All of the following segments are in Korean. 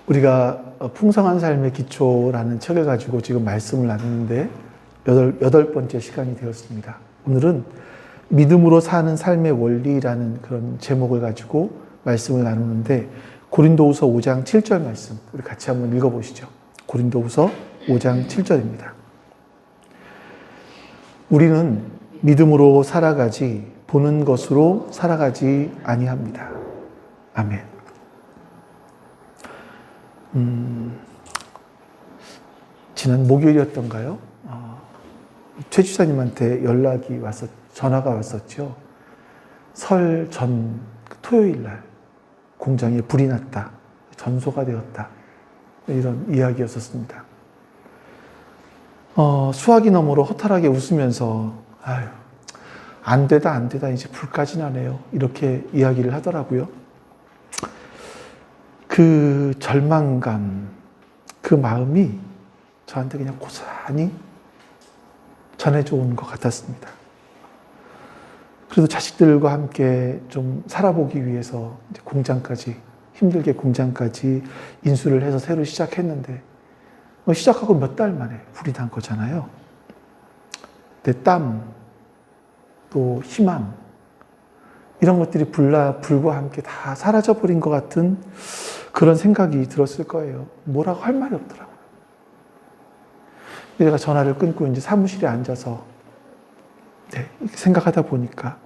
우리가 풍성한 삶의 기초라는 책을 가지고 지금 말씀을 나누는데 여덟 번째 시간이 되었습니다. 오늘은 믿음으로 사는 삶의 원리라는 그런 제목을 가지고 말씀을 나누는데 고린도후서 5장 7절 말씀 우리 같이 한번 읽어보시죠. 고린도후서 5장 7절입니다. 우리는 믿음으로 살아가지 보는 것으로 살아가지 아니합니다. 아멘. 지난 목요일이었던가요? 최 주사님한테 전화가 왔었죠. 설 전 토요일 날 공장에 불이 났다. 전소가 되었다. 이런 이야기였었습니다. 수화기 너머로 허탈하게 웃으면서 아유, 안 되다 이제 불까지 나네요. 이렇게 이야기를 하더라고요. 그 절망감, 그 마음이 저한테 그냥 고스란히 전해져 온 것 같았습니다. 그래도 자식들과 함께 좀 살아보기 위해서 이제 힘들게 공장까지 인수를 해서 새로 시작했는데, 시작하고 몇 달 만에 불이 난 거잖아요. 내 땀, 또 희망, 이런 것들이 불과 함께 다 사라져버린 것 같은 그런 생각이 들었을 거예요. 뭐라고 할 말이 없더라고요. 제가 전화를 끊고 이제 사무실에 앉아서 이렇게 생각하다 보니까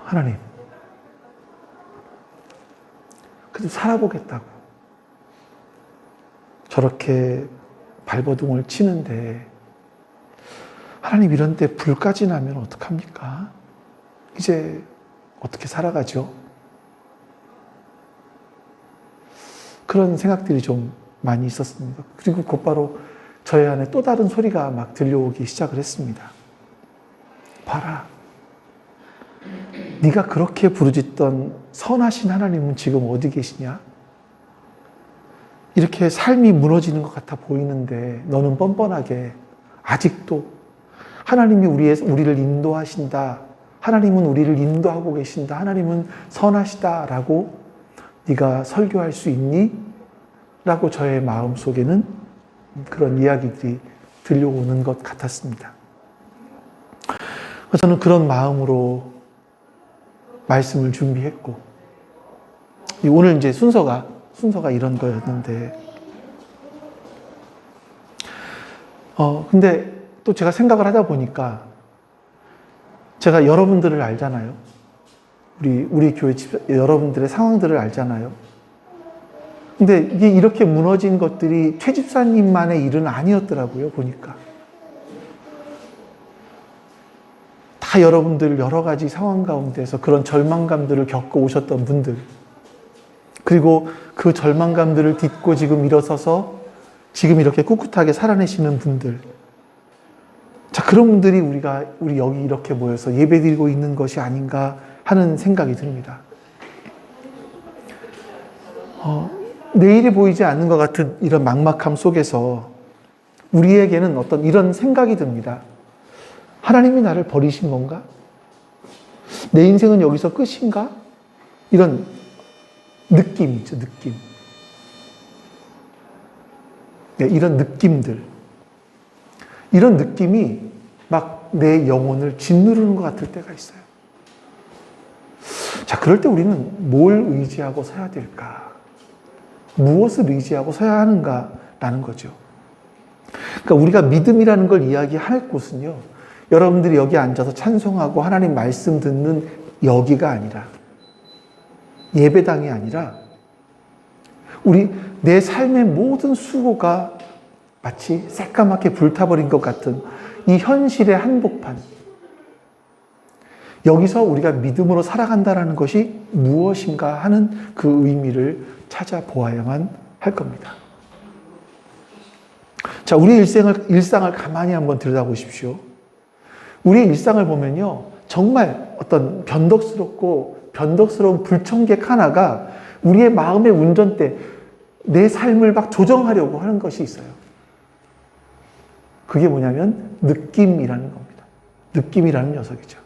하나님, 그래도 살아보겠다고 저렇게 발버둥을 치는데 하나님 이런 데 불까지 나면 어떡합니까? 이제 어떻게 살아가죠? 그런 생각들이 좀 많이 있었습니다. 그리고 곧바로 저희 안에 또 다른 소리가 막 들려오기 시작을 했습니다. 봐라. 네가 그렇게 부르짖던 선하신 하나님은 지금 어디 계시냐? 이렇게 삶이 무너지는 것 같아 보이는데 너는 뻔뻔하게 아직도 하나님이 우리를 인도하신다. 하나님은 우리를 인도하고 계신다. 하나님은 선하시다라고 네가 설교할 수 있니? 라고 저의 마음속에는 그런 이야기들이 들려오는 것 같았습니다. 저는 그런 마음으로 말씀을 준비했고, 오늘 이제 순서가 이런 거였는데, 근데 또 제가 생각을 하다 보니까 제가 여러분들을 알잖아요. 우리 교회 여러분들의 상황들을 알잖아요. 근데 이게 이렇게 무너진 것들이 최 집사님만의 일은 아니었더라고요, 보니까. 다 여러분들 여러 가지 상황 가운데서 그런 절망감들을 겪어 오셨던 분들, 그리고 그 절망감들을 딛고 지금 일어서서 지금 이렇게 꿋꿋하게 살아내시는 분들. 자, 그런 분들이 우리 여기 이렇게 모여서 예배드리고 있는 것이 아닌가 하는 생각이 듭니다. 내일이 보이지 않는 것 같은 이런 막막함 속에서 우리에게는 어떤 이런 생각이 듭니다. 하나님이 나를 버리신 건가? 내 인생은 여기서 끝인가? 이런 느낌 있죠, 느낌. 이런 느낌들. 이런 느낌이 막 내 영혼을 짓누르는 것 같을 때가 있어요. 자, 그럴 때 우리는 뭘 의지하고 서야 될까? 무엇을 의지하고 서야 하는가라는 거죠. 그러니까 우리가 믿음이라는 걸 이야기할 곳은요, 여러분들이 여기 앉아서 찬송하고 하나님 말씀 듣는 여기가 아니라, 예배당이 아니라, 내 삶의 모든 수고가 마치 새까맣게 불타버린 것 같은 이 현실의 한복판. 여기서 우리가 믿음으로 살아간다는 것이 무엇인가 하는 그 의미를 찾아보아야만 할 겁니다. 자, 우리의 일상을 가만히 한번 들여다보십시오. 우리의 일상을 보면요, 정말 어떤 변덕스러운 불청객 하나가 우리의 마음의 운전대, 내 삶을 막 조정하려고 하는 것이 있어요. 그게 뭐냐면 느낌이라는 겁니다. 느낌이라는 녀석이죠.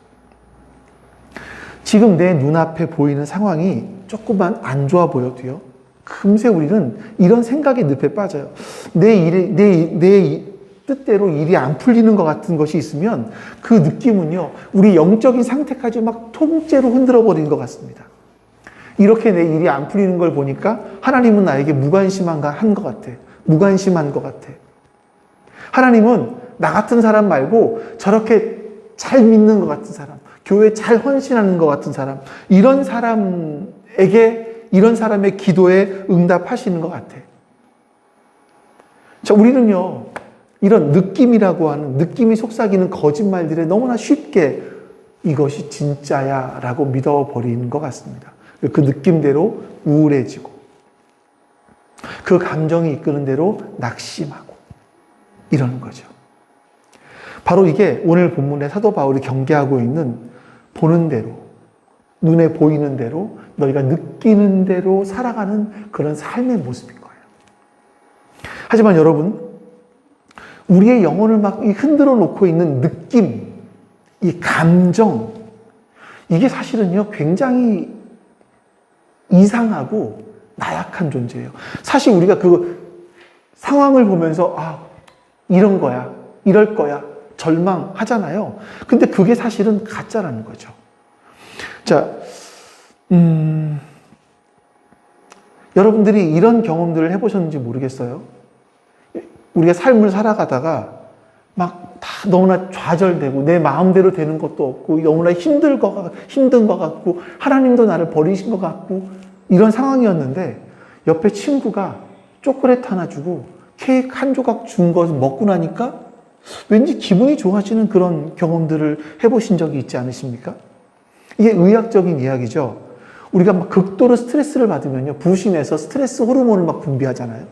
지금 내 눈앞에 보이는 상황이 조금만 안 좋아 보여도요, 금세 우리는 이런 생각의 늪에 빠져요. 내 뜻대로 일이 안 풀리는 것 같은 것이 있으면 그 느낌은요, 우리 영적인 상태까지 막 통째로 흔들어 버리는 것 같습니다. 이렇게 내 일이 안 풀리는 걸 보니까 하나님은 나에게 무관심한 것 같아. 무관심한 것 같아. 하나님은 나 같은 사람 말고 저렇게 잘 믿는 것 같은 사람, 교회에 잘 헌신하는 것 같은 사람, 이런 사람의 기도에 응답하시는 것 같아. 자, 우리는요, 이런 느낌이라고 하는, 느낌이 속삭이는 거짓말들에 너무나 쉽게 이것이 진짜야 라고 믿어버리는 것 같습니다. 그 느낌대로 우울해지고, 그 감정이 이끄는 대로 낙심하고, 이러는 거죠. 바로 이게 오늘 본문에 사도 바울이 경계하고 있는 보는 대로, 눈에 보이는 대로, 너희가 느끼는 대로 살아가는 그런 삶의 모습인 거예요. 하지만 여러분, 우리의 영혼을 막 흔들어 놓고 있는 느낌, 이 감정, 이게 사실은요, 굉장히 이상하고 나약한 존재예요. 사실 우리가 그 상황을 보면서, 이런 거야, 이럴 거야, 절망하잖아요. 근데 그게 사실은 가짜라는 거죠. 자, 여러분들이 이런 경험들을 해보셨는지 모르겠어요. 우리가 삶을 살아가다가 막 다 너무나 좌절되고 내 마음대로 되는 것도 없고 너무나 힘든 것 같고 하나님도 나를 버리신 것 같고 이런 상황이었는데 옆에 친구가 초콜릿 하나 주고 케이크 한 조각 준 것을 먹고 나니까 왠지 기분이 좋아지는 그런 경험들을 해보신 적이 있지 않으십니까? 이게 의학적인 이야기죠. 우리가 막 극도로 스트레스를 받으면요, 부신해서 스트레스 호르몬을 막 분비하잖아요.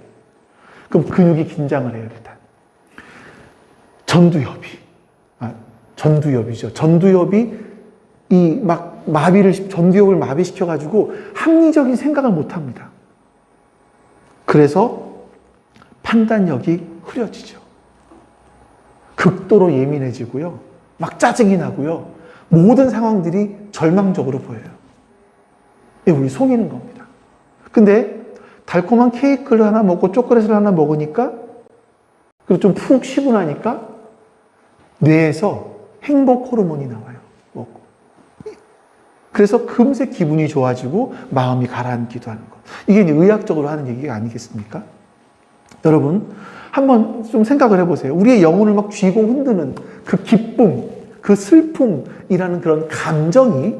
그럼 근육이 긴장을 해요, 일단. 전두엽이죠. 전두엽이 전두엽을 마비시켜가지고 합리적인 생각을 못 합니다. 그래서 판단력이 흐려지죠. 극도로 예민해지고요. 막 짜증이 나고요. 모든 상황들이 절망적으로 보여요. 우리 속이는 겁니다. 근데 달콤한 케이크를 하나 먹고 초콜릿을 하나 먹으니까 그리고 좀 푹 쉬고 나니까 뇌에서 행복 호르몬이 나와요. 먹고. 그래서 금세 기분이 좋아지고 마음이 가라앉기도 하는 것. 이게 이제 의학적으로 하는 얘기가 아니겠습니까? 여러분, 한번 좀 생각을 해보세요. 우리의 영혼을 막 쥐고 흔드는 그 기쁨, 그 슬픔이라는 그런 감정이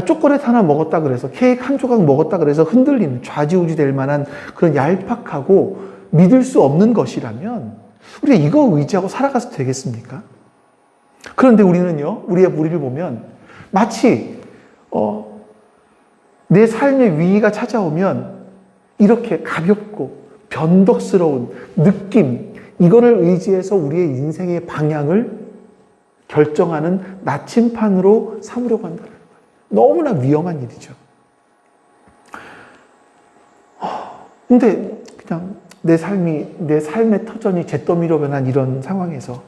초콜릿 하나 먹었다 그래서, 케이크 한 조각 먹었다 그래서 흔들리는, 좌지우지 될 만한 그런 얄팍하고 믿을 수 없는 것이라면 우리가 이거 의지하고 살아가서 되겠습니까? 그런데 우리는요, 우리를 보면 마치 내 삶의 위기가 찾아오면 이렇게 가볍고 변덕스러운 느낌, 이거를 의지해서 우리의 인생의 방향을 결정하는 나침판으로 삼으려고 한다는 거예요. 너무나 위험한 일이죠. 근데 그냥 내 삶의 터전이 잿더미로 변한 이런 상황에서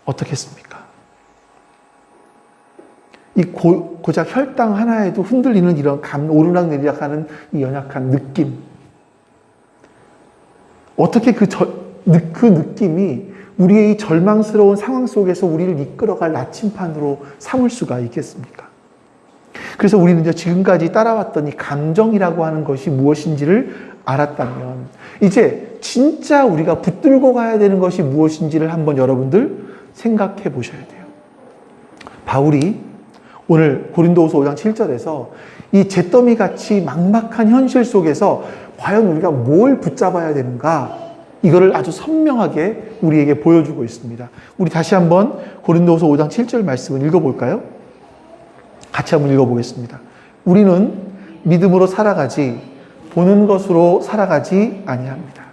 어떻겠습니까? 이 고작 혈당 하나에도 흔들리는 이런 오르락내리락 하는 이 연약한 느낌. 어떻게 그 느낌이 우리의 이 절망스러운 상황 속에서 우리를 이끌어갈 나침판으로 삼을 수가 있겠습니까? 그래서 우리는 이제 지금까지 따라왔던 이 감정이라고 하는 것이 무엇인지를 알았다면 이제 진짜 우리가 붙들고 가야 되는 것이 무엇인지를 한번 여러분들 생각해 보셔야 돼요. 바울이 오늘 고린도후서 5장 7절에서 이 잿더미 같이 막막한 현실 속에서 과연 우리가 뭘 붙잡아야 되는가, 이거를 아주 선명하게 우리에게 보여주고 있습니다. 우리 다시 한번 고린도후서 5장 7절 말씀을 읽어볼까요? 같이 한번 읽어보겠습니다. 우리는 믿음으로 살아가지 보는 것으로 살아가지 아니합니다.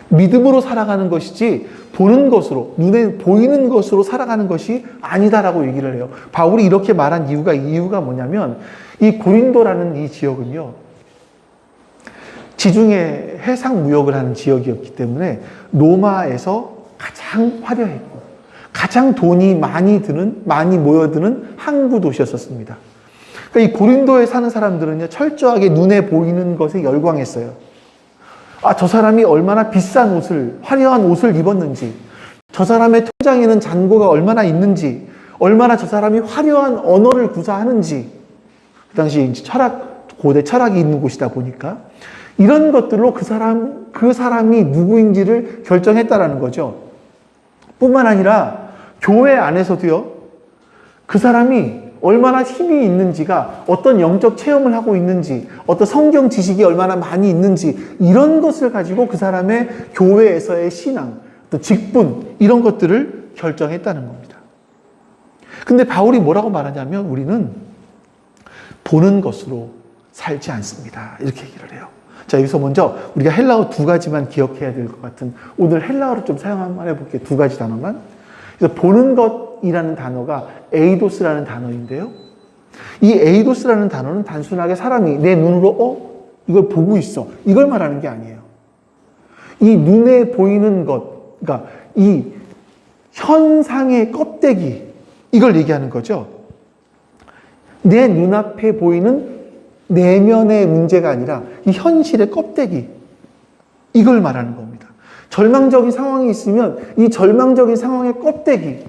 믿음으로 살아가는 것이지 보는 것으로, 눈에 보이는 것으로 살아가는 것이 아니다라고 얘기를 해요. 바울이 이렇게 말한 이유가 뭐냐면 이 고린도라는 이 지역은요, 지중해 해상 무역을 하는 지역이었기 때문에 로마에서 가장 화려했고 가장 돈이 많이 모여드는 항구 도시였었습니다. 그러니까 이 고린도에 사는 사람들은요, 철저하게 눈에 보이는 것에 열광했어요. 아, 저 사람이 얼마나 비싼 옷을, 화려한 옷을 입었는지, 저 사람의 통장에는 잔고가 얼마나 있는지, 얼마나 저 사람이 화려한 언어를 구사하는지, 그 당시 고대 철학이 있는 곳이다 보니까, 이런 것들로 그 사람이 누구인지를 결정했다라는 거죠. 뿐만 아니라, 교회 안에서도요, 그 사람이 얼마나 힘이 있는지가, 어떤 영적 체험을 하고 있는지, 어떤 성경 지식이 얼마나 많이 있는지, 이런 것을 가지고 그 사람의 교회에서의 신앙, 또 직분, 이런 것들을 결정했다는 겁니다. 근데 바울이 뭐라고 말하냐면, 우리는 보는 것으로 살지 않습니다. 이렇게 얘기를 해요. 자, 여기서 먼저 우리가 헬라어 2가지만 기억해야 될 것 같은, 오늘 헬라어를 좀 사용 한번 해볼게요. 2가지 단어만. 그래서 보는 것이라는 단어가 에이도스라는 단어인데요. 이 에이도스라는 단어는 단순하게 사람이 내 눈으로 이걸 보고 있어, 이걸 말하는 게 아니에요. 이 눈에 보이는 것, 그러니까 이 현상의 껍데기, 이걸 얘기하는 거죠. 내 눈앞에 보이는 내면의 문제가 아니라 이 현실의 껍데기, 이걸 말하는 겁니다. 절망적인 상황이 있으면 이 절망적인 상황의 껍데기,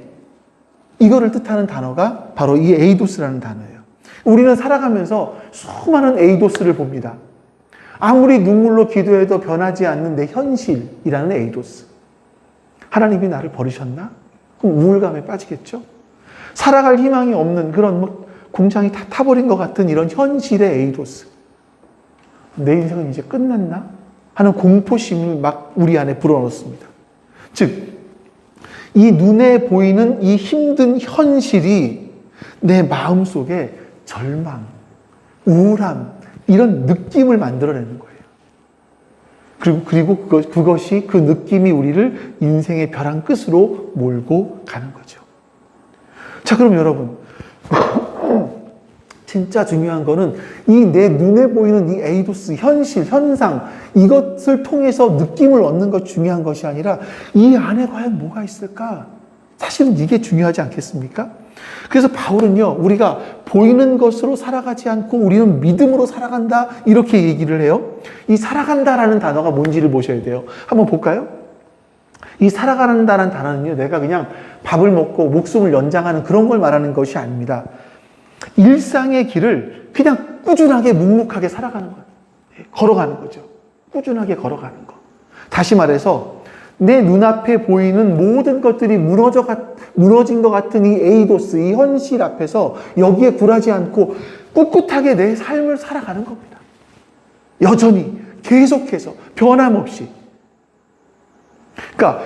이거를 뜻하는 단어가 바로 이 에이도스라는 단어예요. 우리는 살아가면서 수많은 에이도스를 봅니다. 아무리 눈물로 기도해도 변하지 않는 내 현실이라는 에이도스. 하나님이 나를 버리셨나? 그럼 우울감에 빠지겠죠? 살아갈 희망이 없는 그런 공장이 다 타버린 것 같은 이런 현실의 에이도스. 내 인생은 이제 끝났나? 하는 공포심을 막 우리 안에 불어넣습니다. 즉, 이 눈에 보이는 이 힘든 현실이 내 마음속에 절망, 우울함, 이런 느낌을 만들어내는 거예요. 그리고 그것이, 그 느낌이 우리를 인생의 벼랑 끝으로 몰고 가는 거죠. 자, 그럼 여러분, 진짜 중요한 거는 이 내 눈에 보이는 이 에이도스, 현실, 현상, 이것을 통해서 느낌을 얻는 것 중요한 것이 아니라 이 안에 과연 뭐가 있을까? 사실은 이게 중요하지 않겠습니까? 그래서 바울은요, 우리가 보이는 것으로 살아가지 않고 우리는 믿음으로 살아간다, 이렇게 얘기를 해요. 이 살아간다라는 단어가 뭔지를 보셔야 돼요. 한번 볼까요? 이 살아간다라는 단어는요, 내가 그냥 밥을 먹고 목숨을 연장하는 그런 걸 말하는 것이 아닙니다. 일상의 길을 그냥 꾸준하게 묵묵하게 살아가는 거예요. 걸어가는 거죠. 꾸준하게 걸어가는 거. 다시 말해서 내 눈앞에 보이는 모든 것들이 무너진 것 같은 이 에이도스, 이 현실 앞에서 여기에 굴하지 않고 꿋꿋하게 내 삶을 살아가는 겁니다. 여전히 계속해서 변함없이. 그러니까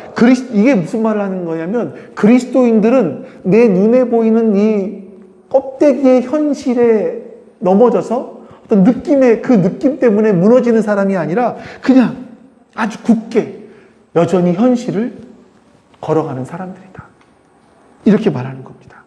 이게 무슨 말을 하는 거냐면, 그리스도인들은 내 눈에 보이는 이 껍데기의 현실에 넘어져서 어떤 그 느낌 때문에 무너지는 사람이 아니라 그냥 아주 굳게 여전히 현실을 걸어가는 사람들이다. 이렇게 말하는 겁니다.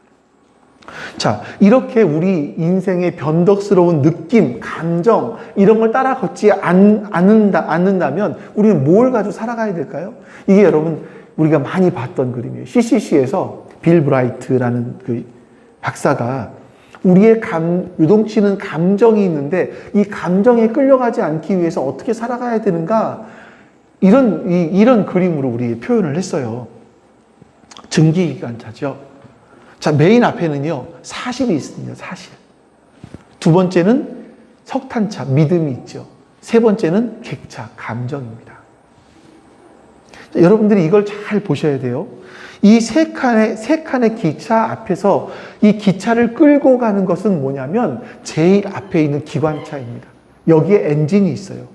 자, 이렇게 우리 인생의 변덕스러운 느낌, 감정, 이런 걸 따라 걷지 않는다면 우리는 뭘 가지고 살아가야 될까요? 이게 여러분, 우리가 많이 봤던 그림이에요. CCC에서 빌 브라이트라는 그 박사가 우리의 요동치는 감정이 있는데 이 감정에 끌려가지 않기 위해서 어떻게 살아가야 되는가, 이런 그림으로 우리 표현을 했어요. 증기기관차죠. 자, 메인 앞에는요, 사실이 있습니다. 사실. 두 번째는 석탄차, 믿음이 있죠. 세 번째는 객차, 감정입니다. 자, 여러분들이 이걸 잘 보셔야 돼요. 이 세 칸의 기차 앞에서 이 기차를 끌고 가는 것은 뭐냐면 제일 앞에 있는 기관차입니다. 여기에 엔진이 있어요.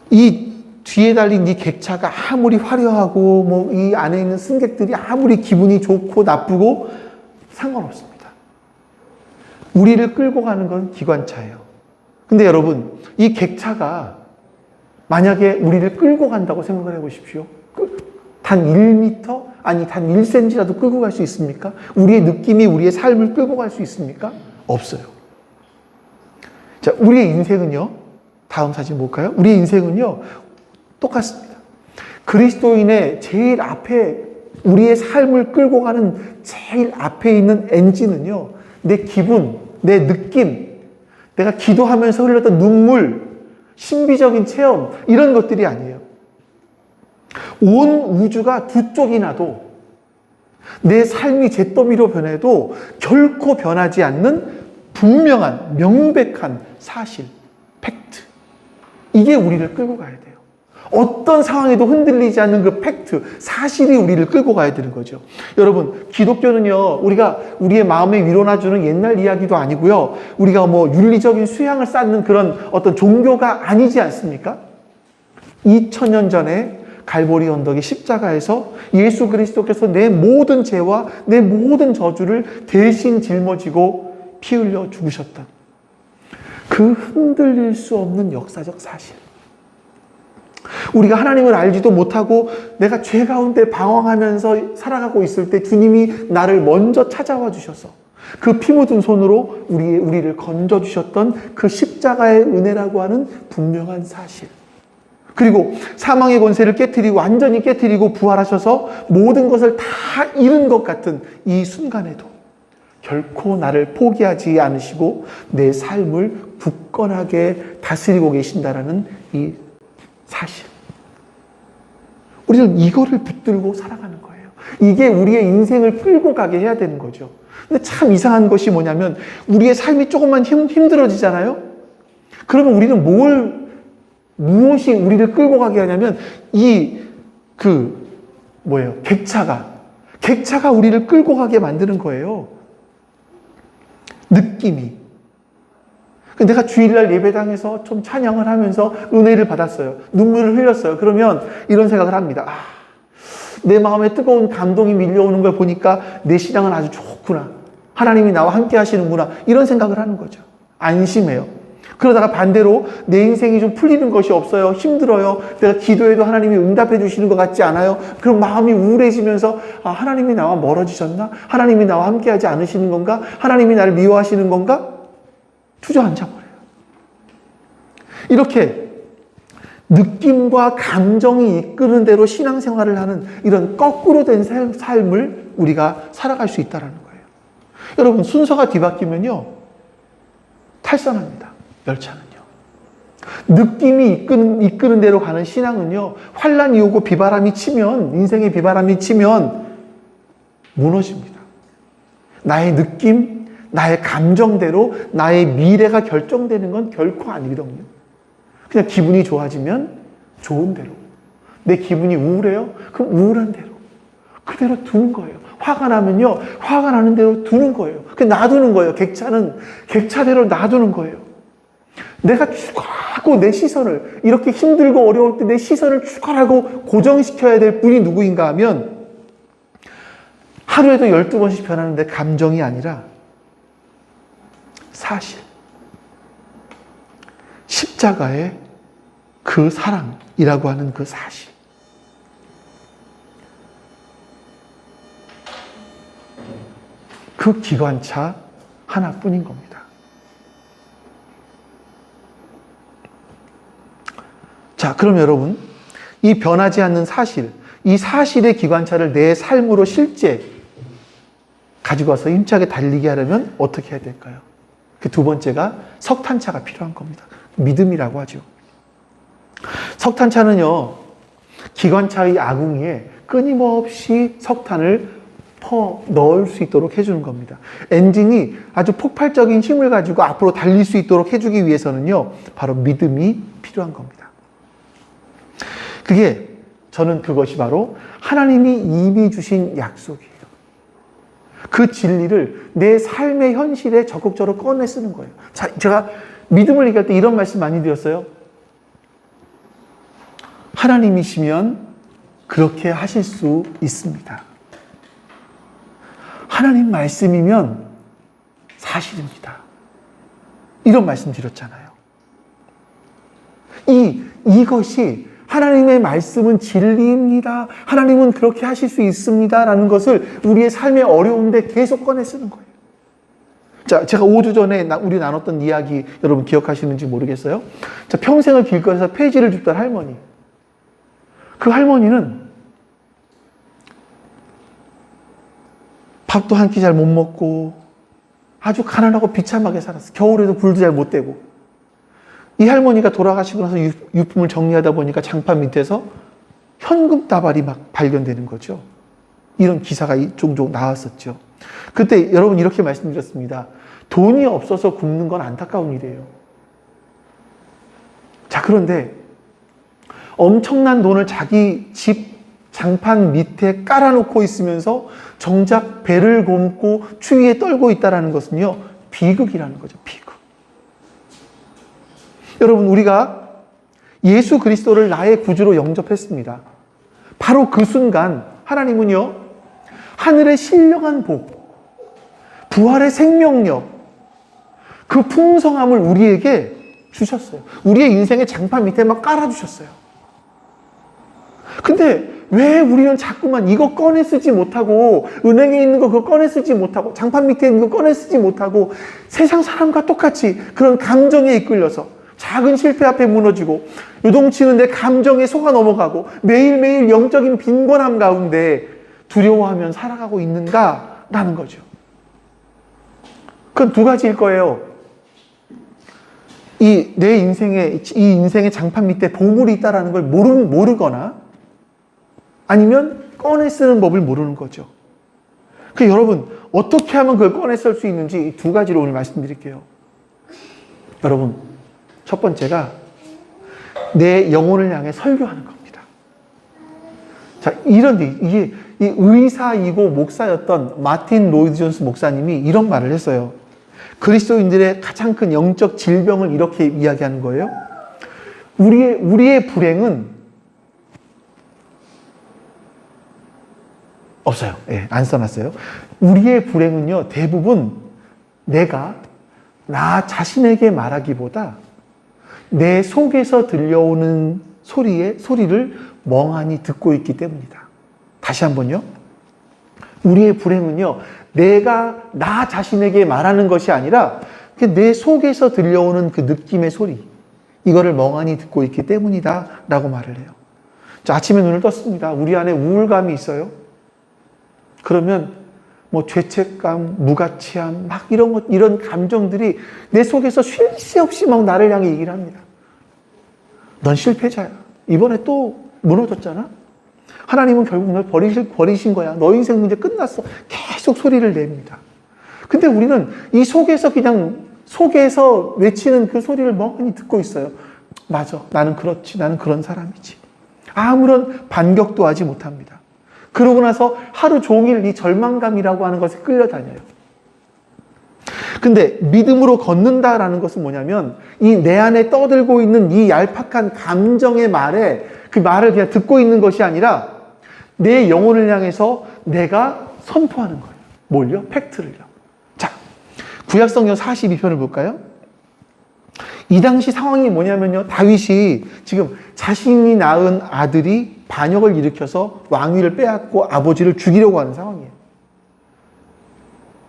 이 뒤에 달린 이 객차가 아무리 화려하고 이 안에 있는 승객들이 아무리 기분이 좋고 나쁘고 상관없습니다. 우리를 끌고 가는 건 기관차예요. 근데 여러분, 이 객차가 만약에 우리를 끌고 간다고 생각을 해보십시오. 단 1m? 아니, 단 1cm라도 끌고 갈 수 있습니까? 우리의 느낌이 우리의 삶을 끌고 갈 수 있습니까? 없어요. 자, 우리의 인생은요, 다음 사진 볼까요? 우리의 인생은요, 똑같습니다. 그리스도인의 제일 앞에, 우리의 삶을 끌고 가는 제일 앞에 있는 엔진은요, 내 기분, 내 느낌, 내가 기도하면서 흘렸던 눈물, 신비적인 체험, 이런 것들이 아니에요. 온 우주가 두 쪽이 나도 내 삶이 잿더미로 변해도 결코 변하지 않는 분명한, 명백한 사실, 팩트. 이게 우리를 끌고 가야 돼요. 어떤 상황에도 흔들리지 않는 그 팩트, 사실이 우리를 끌고 가야 되는 거죠. 여러분, 기독교는요, 우리가 우리의 마음에 위로나 주는 옛날 이야기도 아니고요, 우리가 뭐 윤리적인 수양을 쌓는 그런 어떤 종교가 아니지 않습니까? 2000년 전에 갈보리 언덕의 십자가에서 예수 그리스도께서 내 모든 죄와 내 모든 저주를 대신 짊어지고 피 흘려 죽으셨던 그 흔들릴 수 없는 역사적 사실. 우리가 하나님을 알지도 못하고 내가 죄 가운데 방황하면서 살아가고 있을 때 주님이 나를 먼저 찾아와 주셔서 그 피 묻은 손으로 우리를 건져주셨던 그 십자가의 은혜라고 하는 분명한 사실. 그리고 사망의 권세를 깨트리고 완전히 깨트리고 부활하셔서 모든 것을 다 잃은 것 같은 이 순간에도 결코 나를 포기하지 않으시고 내 삶을 굳건하게 다스리고 계신다라는 이 사실. 우리는 이거를 붙들고 살아가는 거예요. 이게 우리의 인생을 끌고 가게 해야 되는 거죠. 근데 참 이상한 것이 뭐냐면 우리의 삶이 조금만 힘들어지잖아요. 그러면 우리는 무엇이 우리를 끌고 가게 하냐면 객차가 우리를 끌고 가게 만드는 거예요. 느낌이. 내가 주일날 예배당에서 좀 찬양을 하면서 은혜를 받았어요. 눈물을 흘렸어요. 그러면 이런 생각을 합니다. 내 마음에 뜨거운 감동이 밀려오는 걸 보니까 내 신앙은 아주 좋구나. 하나님이 나와 함께 하시는구나. 이런 생각을 하는 거죠. 안심해요. 그러다가 반대로 내 인생이 좀 풀리는 것이 없어요. 힘들어요. 내가 기도해도 하나님이 응답해 주시는 것 같지 않아요. 그럼 마음이 우울해지면서 하나님이 나와 멀어지셨나? 하나님이 나와 함께 하지 않으시는 건가? 하나님이 나를 미워하시는 건가? 주저앉아버려요. 이렇게 느낌과 감정이 이끄는 대로 신앙생활을 하는 이런 거꾸로 된 삶을 우리가 살아갈 수 있다는 거예요. 여러분, 순서가 뒤바뀌면요, 탈선합니다. 열차는요. 느낌이 이끄는 대로 가는 신앙은요, 환란이 오고 비바람이 치면, 인생의 비바람이 치면 무너집니다. 나의 느낌, 나의 감정대로 나의 미래가 결정되는 건 결코 아니거든요. 그냥 기분이 좋아지면 좋은 대로. 내 기분이 우울해요? 그럼 우울한 대로. 그대로 두는 거예요. 화가 나면요, 화가 나는 대로 두는 거예요. 그냥 놔두는 거예요. 객차는 객차대로 놔두는 거예요. 내가 추가하고 내 시선을, 이렇게 힘들고 어려울 때 내 시선을 추가하고 고정시켜야 될 분이 누구인가 하면, 하루에도 12번씩 변하는데 감정이 아니라 사실, 십자가의 그 사랑이라고 하는 그 사실. 그 기관차 하나뿐인 겁니다. 자, 그럼 여러분, 이 변하지 않는 사실, 이 사실의 기관차를 내 삶으로 실제 가지고 와서 힘차게 달리게 하려면 어떻게 해야 될까요? 그 두 번째가 석탄차가 필요한 겁니다. 믿음이라고 하죠. 석탄차는요, 기관차의 아궁이에 끊임없이 석탄을 넣을 수 있도록 해주는 겁니다. 엔진이 아주 폭발적인 힘을 가지고 앞으로 달릴 수 있도록 해주기 위해서는요, 바로 믿음이 필요한 겁니다. 저는 그것이 바로 하나님이 이미 주신 약속이에요. 그 진리를 내 삶의 현실에 적극적으로 꺼내 쓰는 거예요. 자, 제가 믿음을 얘기할 때 이런 말씀 많이 드렸어요. 하나님이시면 그렇게 하실 수 있습니다. 하나님 말씀이면 사실입니다. 이런 말씀 드렸잖아요. 이것이 하나님의 말씀은 진리입니다. 하나님은 그렇게 하실 수 있습니다. 라는 것을 우리의 삶의 어려운데 계속 꺼내 쓰는 거예요. 자, 제가 5주 전에 우리 나눴던 이야기 여러분 기억하시는지 모르겠어요. 자, 평생을 길거리에서 폐지를 줍던 할머니. 그 할머니는 밥도 한 끼 잘 못 먹고 아주 가난하고 비참하게 살았어요. 겨울에도 불도 잘 못 대고. 이 할머니가 돌아가시고 나서 유품을 정리하다 보니까 장판 밑에서 현금 다발이 막 발견되는 거죠. 이런 기사가 종종 나왔었죠. 그때 여러분 이렇게 말씀드렸습니다. 돈이 없어서 굶는 건 안타까운 일이에요. 자, 그런데 엄청난 돈을 자기 집 장판 밑에 깔아놓고 있으면서 정작 배를 곪고 추위에 떨고 있다는 것은요, 비극이라는 거죠. 비극. 여러분, 우리가 예수 그리스도를 나의 구주로 영접했습니다. 바로 그 순간 하나님은요, 하늘의 신령한 복, 부활의 생명력, 그 풍성함을 우리에게 주셨어요. 우리의 인생의 장판 밑에 막 깔아주셨어요. 근데 왜 우리는 자꾸만 이거 꺼내 쓰지 못하고, 은행에 있는 거 그거 꺼내 쓰지 못하고, 장판 밑에 있는 거 꺼내 쓰지 못하고, 세상 사람과 똑같이 그런 감정에 이끌려서 작은 실패 앞에 무너지고, 요동치는 내 감정에 속아 넘어가고, 매일매일 영적인 빈곤함 가운데 두려워하면 살아가고 있는가라는 거죠. 그건 두 가지일 거예요. 이 인생의 장판 밑에 보물이 있다는 걸 모르거나, 아니면 꺼내 쓰는 법을 모르는 거죠. 그 여러분, 어떻게 하면 그걸 꺼내 쓸 수 있는지 이 두 가지로 오늘 말씀드릴게요. 여러분, 첫 번째가 내 영혼을 향해 설교하는 겁니다. 자, 이게 이 의사이고 목사였던 마틴 로이드 존스 목사님이 이런 말을 했어요. 그리스도인들의 가장 큰 영적 질병을 이렇게 이야기하는 거예요. 우리의 불행은 없어요. 예, 안 써놨어요. 우리의 불행은요, 대부분 내가 나 자신에게 말하기보다 내 속에서 들려오는 소리를 멍하니 듣고 있기 때문이다. 다시 한번요. 우리의 불행은요, 내가 나 자신에게 말하는 것이 아니라 내 속에서 들려오는 그 느낌의 소리, 이거를 멍하니 듣고 있기 때문이다 라고 말을 해요. 자, 아침에 눈을 떴습니다. 우리 안에 우울감이 있어요. 그러면 뭐 죄책감, 무가치함, 막 이런 감정들이 내 속에서 쉴 새 없이 막 나를 향해 얘기를 합니다. 넌 실패자야. 이번에 또 무너졌잖아. 하나님은 결국 널 버리신 거야. 너 인생 문제 끝났어. 계속 소리를 냅니다. 근데 우리는 이 속에서 외치는 그 소리를 멍하니 듣고 있어요. 맞아. 나는 그렇지. 나는 그런 사람이지. 아무런 반격도 하지 못합니다. 그러고 나서 하루 종일 이 절망감이라고 하는 것에 끌려다녀요. 근데 믿음으로 걷는다라는 것은 뭐냐면 이 내 안에 떠들고 있는 이 얄팍한 감정의 그 말을 그냥 듣고 있는 것이 아니라 내 영혼을 향해서 내가 선포하는 거예요. 뭘요? 팩트를요. 자, 구약성경 42편을 볼까요? 이 당시 상황이 뭐냐면요. 다윗이 지금 자신이 낳은 아들이 반역을 일으켜서 왕위를 빼앗고 아버지를 죽이려고 하는 상황이에요.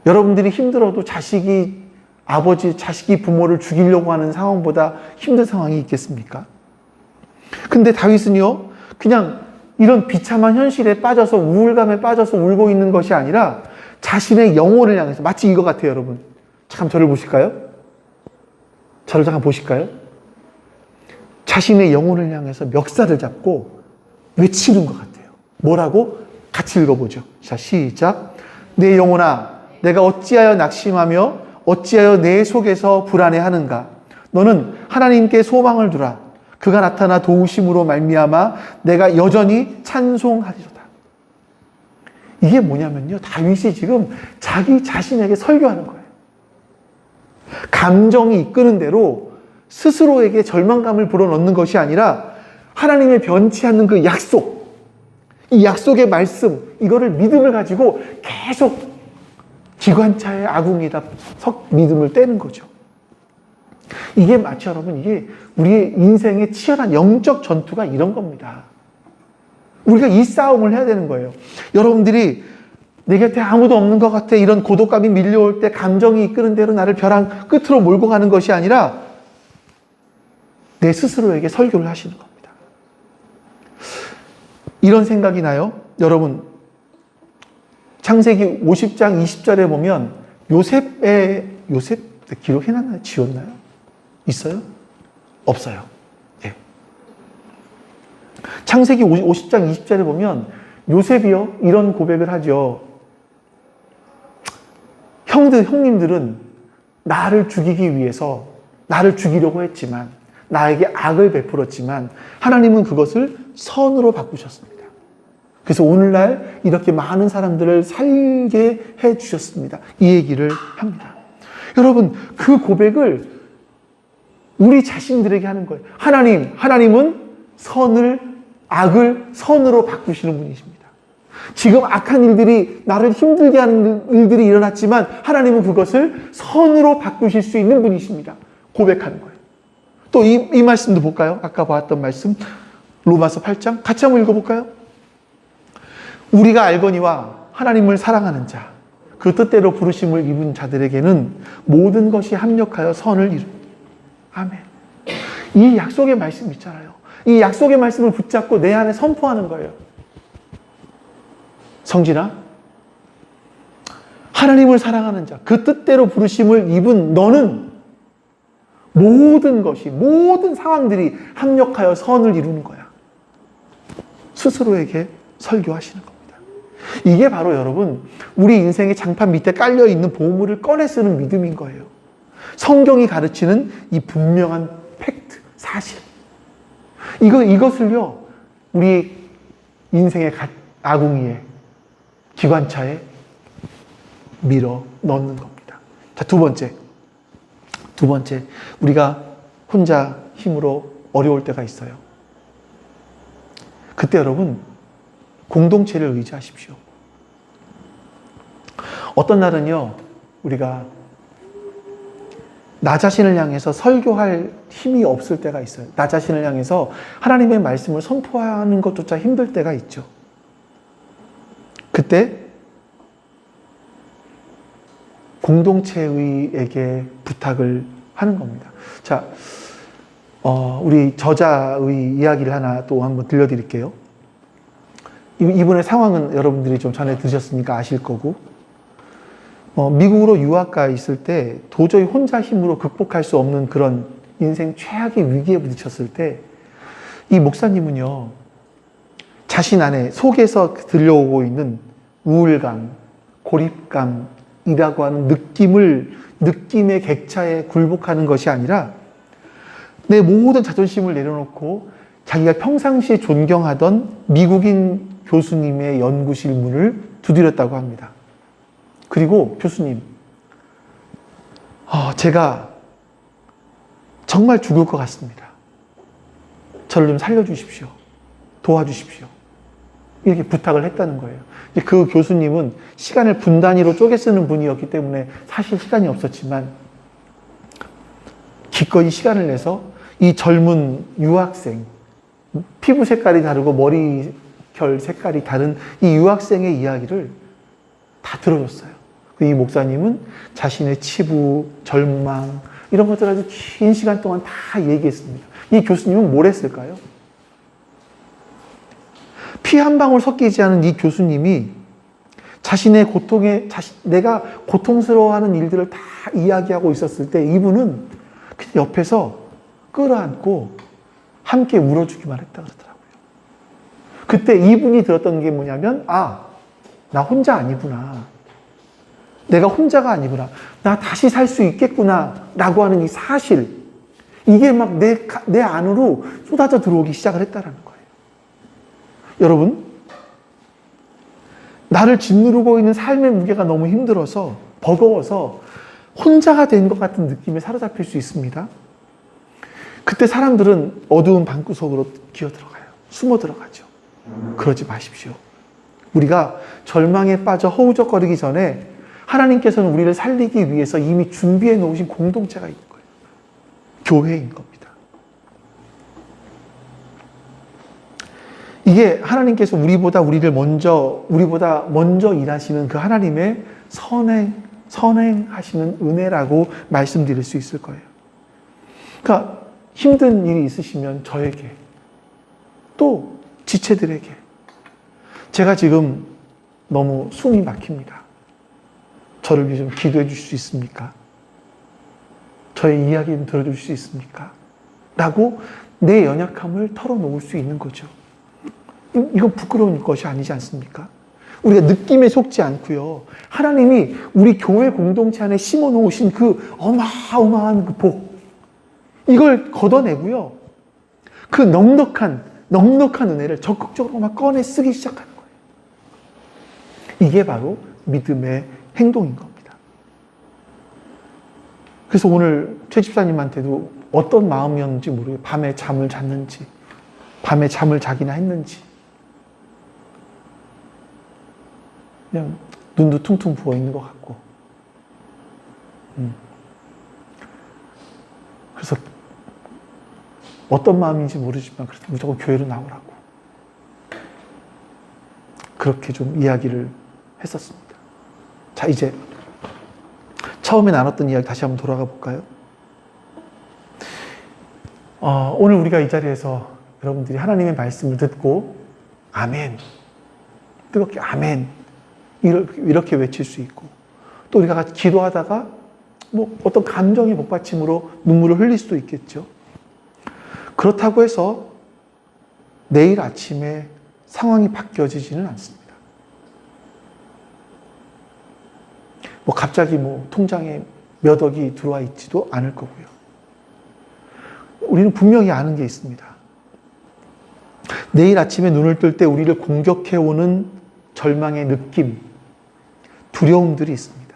여러분들이 힘들어도 자식이 부모를 죽이려고 하는 상황보다 힘든 상황이 있겠습니까? 근데 다윗은요, 그냥 이런 비참한 현실에 빠져서 우울감에 빠져서 울고 있는 것이 아니라 자신의 영혼을 향해서, 마치 이거 같아요, 여러분. 잠깐 저를 보실까요? 저를 잠깐 보실까요? 자신의 영혼을 향해서 멱살을 잡고 외치는 것 같아요. 뭐라고? 같이 읽어보죠. 자, 시작. 내 영혼아, 내가 어찌하여 낙심하며 어찌하여 내 속에서 불안해하는가? 너는 하나님께 소망을 두라. 그가 나타나 도우심으로 말미암아 내가 여전히 찬송하리로다. 이게 뭐냐면요, 다윗이 지금 자기 자신에게 설교하는 거예요. 감정이 이끄는 대로 스스로에게 절망감을 불어넣는 것이 아니라 하나님의 변치 않는 그 약속, 이 약속의 말씀, 이거를 믿음을 가지고 계속 기관차의 아궁이에다 믿음을 떼는 거죠. 이게 마치 여러분, 이게 우리의 인생의 치열한 영적 전투가 이런 겁니다. 우리가 이 싸움을 해야 되는 거예요. 여러분들이 내 곁에 아무도 없는 것 같아, 이런 고독감이 밀려올 때 감정이 이끄는 대로 나를 벼랑 끝으로 몰고 가는 것이 아니라 내 스스로에게 설교를 하시는 겁니다. 이런 생각이 나요. 여러분, 창세기 50장 20절에 보면 요셉 기록해놨나요? 지웠나요? 있어요? 없어요. 예. 창세기 50장 20절에 보면 요셉이요 이런 고백을 하죠. 형님들은 나를 죽이기 위해서 나를 죽이려고 했지만 나에게 악을 베풀었지만 하나님은 그것을 선으로 바꾸셨습니다. 그래서 오늘날 이렇게 많은 사람들을 살게 해 주셨습니다. 이 얘기를 합니다. 여러분, 그 고백을 우리 자신들에게 하는 거예요. 하나님은 악을 선으로 바꾸시는 분이십니다. 지금 악한 일들이, 나를 힘들게 하는 일들이 일어났지만 하나님은 그것을 선으로 바꾸실 수 있는 분이십니다. 고백하는 거예요. 또 이 말씀도 볼까요? 아까 봤던 말씀, 로마서 8장. 같이 한번 읽어볼까요? 우리가 알거니와 하나님을 사랑하는 자, 그 뜻대로 부르심을 입은 자들에게는 모든 것이 합력하여 선을 이룹니다. 아멘. 이 약속의 말씀 있잖아요. 이 약속의 말씀을 붙잡고 내 안에 선포하는 거예요. 성진아, 하나님을 사랑하는 자, 그 뜻대로 부르심을 입은 너는 모든 상황들이 합력하여 선을 이루는 거야. 스스로에게 설교하시는 겁니다. 이게 바로 여러분, 우리 인생의 장판 밑에 깔려있는 보물을 꺼내 쓰는 믿음인 거예요. 성경이 가르치는 이 분명한 팩트, 사실. 이것을요, 우리 인생의 아궁이에, 기관차에 밀어 넣는 겁니다. 자, 두 번째, 우리가 혼자 힘으로 어려울 때가 있어요. 그때 여러분, 공동체를 의지하십시오. 어떤 날은요, 우리가 나 자신을 향해서 설교할 힘이 없을 때가 있어요. 나 자신을 향해서 하나님의 말씀을 선포하는 것조차 힘들 때가 있죠. 그때 공동체의에게 부탁을 하는 겁니다. 자, 우리 저자의 이야기를 하나 또 한번 들려드릴게요. 이분의 상황은 여러분들이 좀 전에 들으셨으니까 아실 거고, 미국으로 유학가 있을 때 도저히 혼자 힘으로 극복할 수 없는 그런 인생 최악의 위기에 부딪혔을 때 이 목사님은요, 자신 안에 속에서 들려오고 있는 우울감, 고립감이라고 하는 느낌의 객차에 굴복하는 것이 아니라 내 모든 자존심을 내려놓고 자기가 평상시에 존경하던 미국인 교수님의 연구실 문을 두드렸다고 합니다. 그리고 교수님, 제가 정말 죽을 것 같습니다. 저를 좀 살려주십시오. 도와주십시오. 이렇게 부탁을 했다는 거예요. 그 교수님은 시간을 분 단위로 쪼개 쓰는 분이었기 때문에 사실 시간이 없었지만 기꺼이 시간을 내서 이 젊은 유학생, 피부 색깔이 다르고 머리결 색깔이 다른 이 유학생의 이야기를 다 들어줬어요. 이 목사님은 자신의 치부, 절망 이런 것들 아주 긴 시간 동안 다 얘기했습니다. 이 교수님은 뭘 했을까요? 피 한 방울 섞이지 않은 이 교수님이 자신의 내가 고통스러워하는 일들을 다 이야기하고 있었을 때 이분은 그냥 옆에서 끌어안고 함께 울어주기만 했다 그러더라고요. 그때 이분이 들었던 게 뭐냐면, 나 혼자 아니구나. 내가 혼자가 아니구나. 나 다시 살 수 있겠구나. 라고 하는 이 사실, 이게 막 내 안으로 쏟아져 들어오기 시작을 했다는 거예요. 여러분, 나를 짓누르고 있는 삶의 무게가 너무 힘들어서, 버거워서 혼자가 된 것 같은 느낌에 사로잡힐 수 있습니다. 그때 사람들은 어두운 방구석으로 기어들어가요. 숨어 들어가죠. 그러지 마십시오. 우리가 절망에 빠져 허우적거리기 전에 하나님께서는 우리를 살리기 위해서 이미 준비해 놓으신 공동체가 있는 거예요. 교회인 겁니다. 이게 하나님께서 우리보다 먼저 일하시는 그 하나님의 선행하시는 은혜라고 말씀드릴 수 있을 거예요. 그러니까 힘든 일이 있으시면 저에게, 또 지체들에게, 제가 지금 너무 숨이 막힙니다. 저를 위해 좀 기도해 주실 수 있습니까? 저의 이야기 좀 들어줄 수 있습니까? 라고 내 연약함을 털어놓을 수 있는 거죠. 이건 부끄러운 것이 아니지 않습니까? 우리가 느낌에 속지 않고요. 하나님이 우리 교회 공동체 안에 심어 놓으신 그 어마어마한 그 복, 이걸 걷어내고요. 그 넉넉한 은혜를 적극적으로 막 꺼내 쓰기 시작하는 거예요. 이게 바로 믿음의 행동인 겁니다. 그래서 오늘 최 집사님한테도 어떤 마음이었는지 모르겠어요. 밤에 잠을 잤는지, 밤에 잠을 자기나 했는지, 그냥 눈도 퉁퉁 부어 있는 것 같고, 그래서 어떤 마음인지 모르지만 그래도 무조건 교회로 나오라고 그렇게 좀 이야기를 했었습니다. 자, 이제 처음에 나눴던 이야기 다시 한번 돌아가 볼까요? 오늘 우리가 이 자리에서 여러분들이 하나님의 말씀을 듣고 아멘, 뜨겁게 아멘 이렇게 외칠 수 있고, 또 우리가 기도하다가 뭐 어떤 감정의 복받침으로 눈물을 흘릴 수도 있겠죠. 그렇다고 해서 내일 아침에 상황이 바뀌어지지는 않습니다. 뭐 갑자기 뭐 통장에 몇 억이 들어와 있지도 않을 거고요. 우리는 분명히 아는 게 있습니다. 내일 아침에 눈을 뜰 때 우리를 공격해오는 절망의 느낌, 두려움들이 있습니다.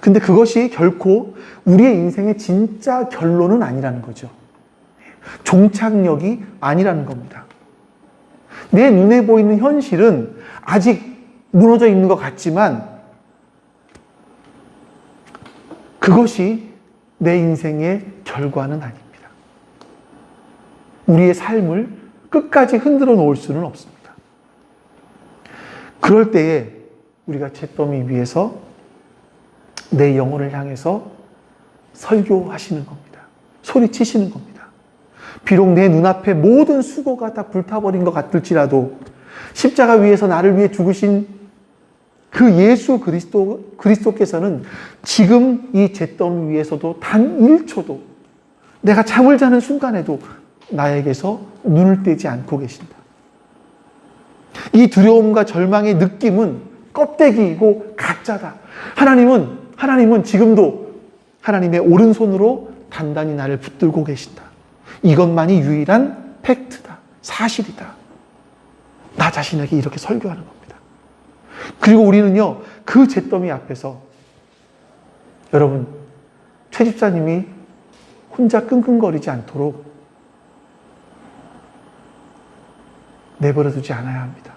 근데 그것이 결코 우리의 인생의 진짜 결론은 아니라는 거죠. 종착역이 아니라는 겁니다. 내 눈에 보이는 현실은 아직 무너져 있는 것 같지만 그것이 내 인생의 결과는 아닙니다. 우리의 삶을 끝까지 흔들어 놓을 수는 없습니다. 그럴 때에 우리가 잿더미 위에서 내 영혼을 향해서 설교하시는 겁니다. 소리치시는 겁니다. 비록 내 눈앞에 모든 수고가 다 불타버린 것 같을지라도 십자가 위에서 나를 위해 죽으신 그 예수 그리스도께서는 지금 이 잿더미 위에서도 단 1초도 내가 잠을 자는 순간에도 나에게서 눈을 떼지 않고 계신다. 이 두려움과 절망의 느낌은 껍데기이고 가짜다. 하나님은 지금도 하나님의 오른손으로 단단히 나를 붙들고 계신다. 이것만이 유일한 팩트다. 사실이다. 나 자신에게 이렇게 설교하는 겁니다. 그리고 우리는요, 그 잿더미 앞에서 여러분, 최 집사님이 혼자 끙끙거리지 않도록 내버려 두지 않아야 합니다.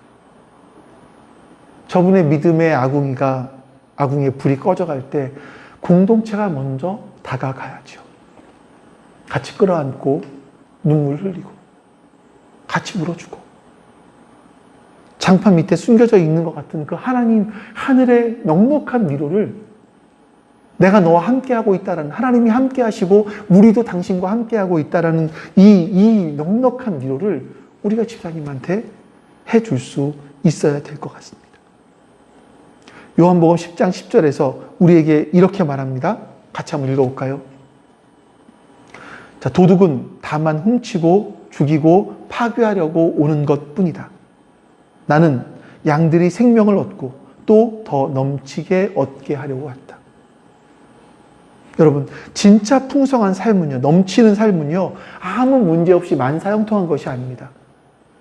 저분의 믿음의 아궁이의 불이 꺼져갈 때 공동체가 먼저 다가가야죠. 같이 끌어안고 눈물 흘리고 같이 울어주고 장판 밑에 숨겨져 있는 것 같은 그 하늘의 넉넉한 위로를 내가 너와 함께하고 있다라는, 하나님이 함께하시고 우리도 당신과 함께하고 있다라는 이 넉넉한 위로를 우리가 집사님한테 해줄 수 있어야 될 것 같습니다. 요한복음 10장 10절에서 우리에게 이렇게 말합니다. 같이 한번 읽어볼까요? 자, 도둑은 다만 훔치고 죽이고 파괴하려고 오는 것뿐이다. 나는 양들이 생명을 얻고 또 더 넘치게 얻게 하려고 왔다. 여러분, 진짜 풍성한 삶은요, 넘치는 삶은요, 아무 문제 없이 만사형통한 것이 아닙니다.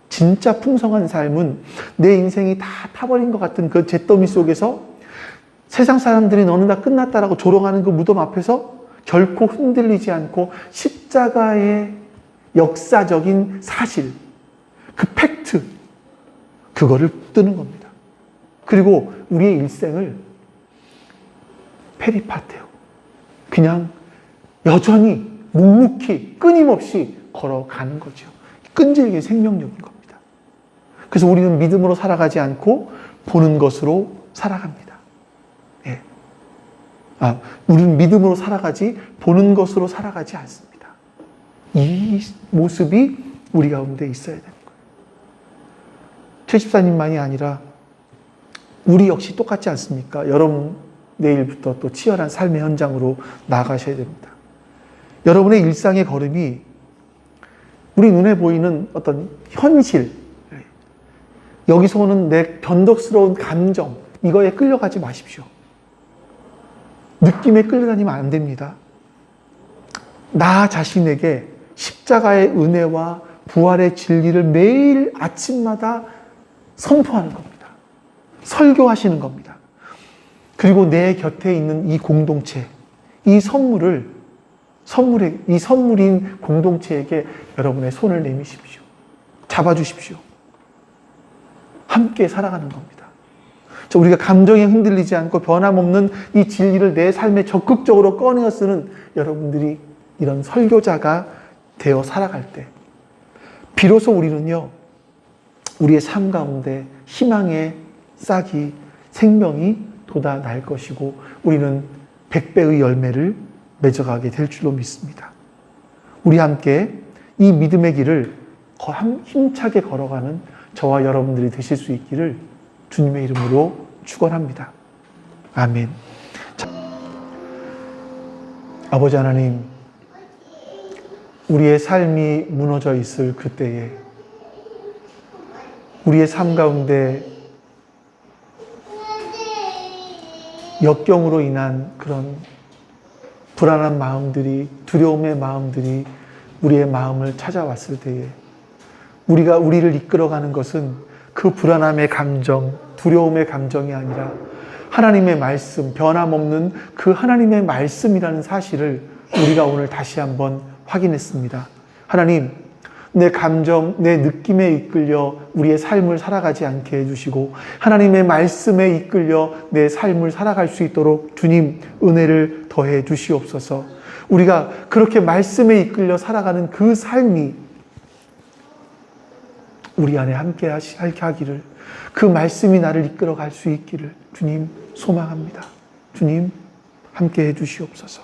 진짜 풍성한 삶은 내 인생이 다 타버린 것 같은 그 잿더미 속에서 세상 사람들이 너는 다 끝났다라고 조롱하는 그 무덤 앞에서 결코 흔들리지 않고 십자가의 역사적인 사실, 그 팩트, 그거를 뜨는 겁니다. 그리고 우리의 일생을 페리파테오, 그냥 여전히 묵묵히 끊임없이 걸어가는 거죠. 끈질긴 생명력인 겁니다. 그래서 우리는 믿음으로 살아가지 않고 보는 것으로 살아갑니다. 예. 우리는 믿음으로 살아가지 보는 것으로 살아가지 않습니다. 이 모습이 우리 가운데 있어야 되는 거예요. 최 집사님만이 아니라 우리 역시 똑같지 않습니까? 여러분 내일부터 또 치열한 삶의 현장으로 나가셔야 됩니다. 여러분의 일상의 걸음이 우리 눈에 보이는 어떤 현실, 여기서 오는 내 변덕스러운 감정, 이거에 끌려가지 마십시오. 느낌에 끌려다니면 안 됩니다. 나 자신에게 십자가의 은혜와 부활의 진리를 매일 아침마다 선포하는 겁니다. 설교하시는 겁니다. 그리고 내 곁에 있는 이 공동체, 이 선물인 공동체에게 여러분의 손을 내미십시오. 잡아주십시오. 함께 살아가는 겁니다. 우리가 감정에 흔들리지 않고 변함없는 이 진리를 내 삶에 적극적으로 꺼내어 쓰는 여러분들이 이런 설교자가 되어 살아갈 때 비로소 우리는요, 우리의 삶 가운데 희망의 싹이, 생명이 돋아날 것이고 우리는 100배의 열매를 맺어가게 될 줄로 믿습니다. 우리 함께 이 믿음의 길을 힘차게 걸어가는 저와 여러분들이 되실 수 있기를 주님의 이름으로 축원합니다. 아멘. 아버지 하나님, 우리의 삶이 무너져 있을 그때에 우리의 삶 가운데 역경으로 인한 그런 불안한 마음들이, 두려움의 마음들이 우리의 마음을 찾아왔을 때에 우리를 이끌어가는 것은 그 불안함의 감정, 두려움의 감정이 아니라 하나님의 말씀, 변함없는 그 하나님의 말씀이라는 사실을 우리가 오늘 다시 한번 확인했습니다. 하나님, 내 감정, 내 느낌에 이끌려 우리의 삶을 살아가지 않게 해주시고 하나님의 말씀에 이끌려 내 삶을 살아갈 수 있도록 주님 은혜를 더해 주시옵소서. 우리가 그렇게 말씀에 이끌려 살아가는 그 삶이 우리 안에 함께 하기를, 그 말씀이 나를 이끌어 갈 수 있기를 주님 소망합니다. 주님 함께 해 주시옵소서.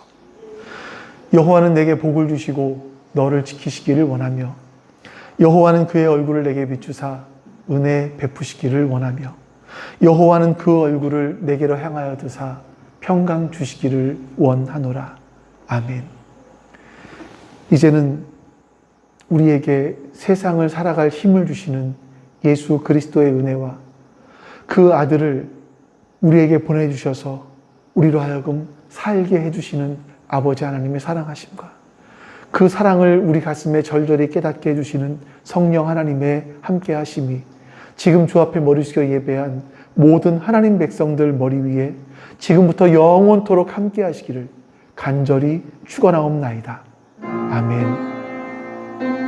여호와는 내게 복을 주시고 너를 지키시기를 원하며 여호와는 그의 얼굴을 내게 비추사 은혜 베푸시기를 원하며 여호와는 그 얼굴을 내게로 향하여 드사 평강 주시기를 원하노라. 아멘. 이제는 우리에게 세상을 살아갈 힘을 주시는 예수 그리스도의 은혜와 그 아들을 우리에게 보내주셔서 우리로 하여금 살게 해주시는 아버지 하나님의 사랑하심과 그 사랑을 우리 가슴에 절절히 깨닫게 해주시는 성령 하나님의 함께하심이 지금 주 앞에 머리 숙여 예배한 모든 하나님 백성들 머리 위에 지금부터 영원토록 함께하시기를 간절히 축원하옵나이다. 아멘.